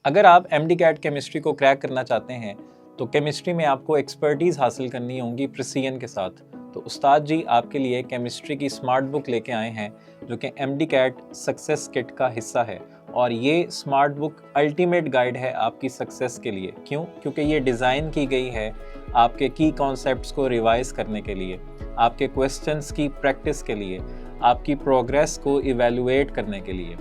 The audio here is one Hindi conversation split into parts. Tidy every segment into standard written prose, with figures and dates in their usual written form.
अगर आप MD-CAT केमिस्ट्री को क्रैक करना चाहते हैं तो केमिस्ट्री में आपको एक्सपर्टीज़ हासिल करनी होगी प्रिसीजन के साथ। तो उस्ताद जी आपके लिए केमिस्ट्री की स्मार्ट बुक लेके आए हैं जो कि MD-CAT सक्सेस किट का हिस्सा है। और ये स्मार्ट बुक अल्टीमेट गाइड है आपकी सक्सेस के लिए। क्यों? क्योंकि ये डिज़ाइन की गई है आपके की कॉन्सेप्ट्स को रिवाइज करने के लिए, आपके क्वेश्चंस की प्रैक्टिस के लिए, आपकी प्रोग्रेस को इवैल्यूएट करने के लिए।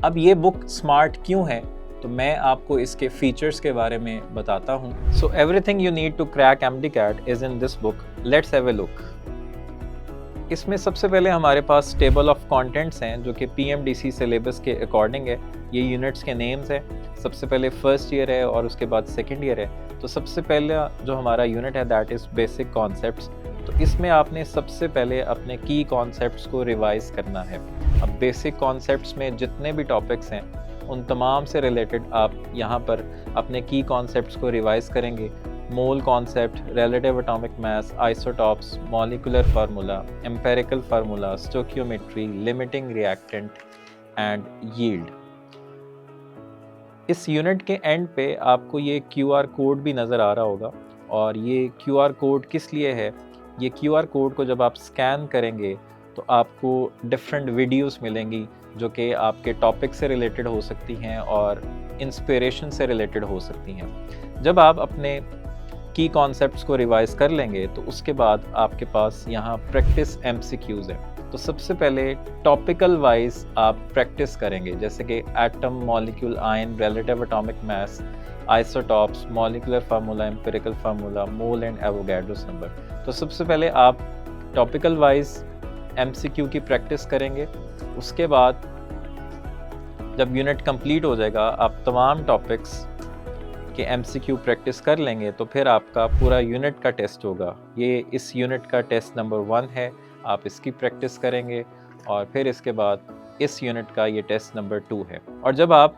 अब ये बुक स्मार्ट क्यों है तो मैं आपको इसके फीचर्स के बारे में बताता हूँ। So everything you need to crack MD-CAT is in this book. Let's have a look. इसमें सबसे पहले हमारे पास टेबल ऑफ कंटेंट्स हैं जो कि PMDC सिलेबस के अकॉर्डिंग है। ये यूनिट्स के नेम्स हैं। सबसे पहले फर्स्ट ईयर है और उसके बाद सेकंड ईयर है। तो सबसे पहला जो हमारा यूनिट है दैट इज़ बेसिक कॉन्सेप्ट्स। तो इसमें आपने सबसे पहले अपने की कॉन्सेप्ट्स को रिवाइज करना है। अब बेसिक कॉन्सेप्ट्स में जितने भी टॉपिक्स हैं उन तमाम से रिलेटेड आप यहाँ पर अपने की कॉन्सेप्ट्स को रिवाइज करेंगे। Mole concept, relative atomic mass, isotopes, molecular formula, empirical formula, stoichiometry, limiting reactant and yield. इस यूनिट के एंड पे आपको ये QR कोड भी नज़र आ रहा होगा। और ये QR कोड किस लिए है? ये QR कोड को जब आप स्कैन करेंगे तो आपको डिफरेंट वीडियोस मिलेंगी जो कि आपके टॉपिक से रिलेटेड हो सकती हैं और इंस्पिरेशन से रिलेटेड हो सकती हैं। जब आप अपने की कॉन्सेप्ट्स को रिवाइज कर लेंगे तो उसके बाद आपके पास यहाँ प्रैक्टिस MCQs है। तो सबसे पहले टॉपिकल वाइज आप प्रैक्टिस करेंगे, जैसे कि atom, molecule, ion, relative atomic mass, isotopes, molecular formula, empirical formula, mole and Avogadro's number. तो सबसे पहले आप टॉपिकल वाइज MCQ की प्रैक्टिस करेंगे। उसके बाद जब यूनिट कंप्लीट हो जाएगा आप तमाम टॉपिक्स के MCQ प्रैक्टिस कर लेंगे तो फिर आपका पूरा यूनिट का टेस्ट होगा। ये इस यूनिट का टेस्ट नंबर 1 है। आप इसकी प्रैक्टिस करेंगे और फिर इसके बाद इस यूनिट का ये टेस्ट नंबर 2 है। और जब आप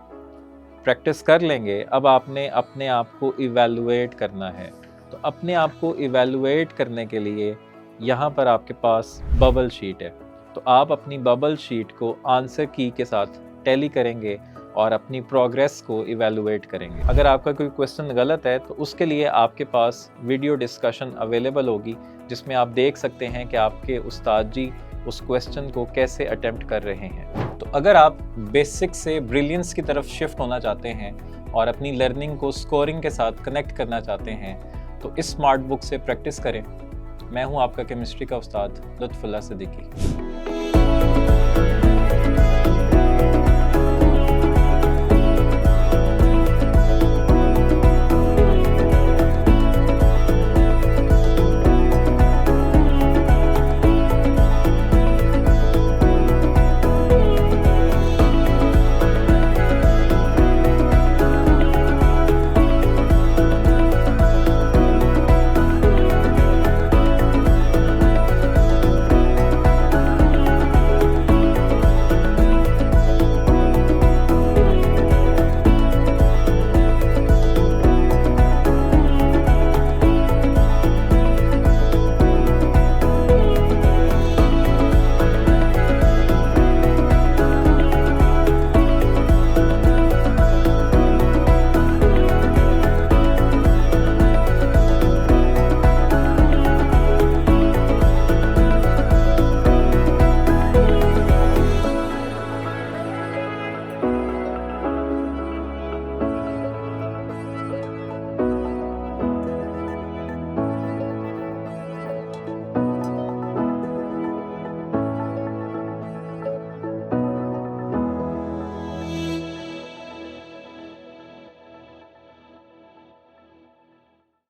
प्रैक्टिस कर लेंगे अब आपने अपने आप को इवैल्यूएट करना है। तो अपने आप को इवैल्यूएट करने के लिए यहाँ पर आपके पास बबल शीट है। तो आप अपनी बबल शीट को आंसर की के साथ टैली करेंगे और अपनी प्रोग्रेस को इवैल्यूएट करेंगे। अगर आपका कोई क्वेश्चन गलत है तो उसके लिए आपके पास वीडियो डिस्कशन अवेलेबल होगी जिसमें आप देख सकते हैं कि आपके उस्ताद जी उस क्वेश्चन को कैसे अटेम्प्ट कर रहे हैं। तो अगर आप बेसिक से ब्रिलियंस की तरफ शिफ्ट होना चाहते हैं और अपनी लर्निंग को स्कोरिंग के साथ कनेक्ट करना चाहते हैं तो इस स्मार्ट बुक से प्रैक्टिस करें। मैं हूं आपका केमिस्ट्री का उस्ताद लुत्फुल्लाह सिद्दीकी।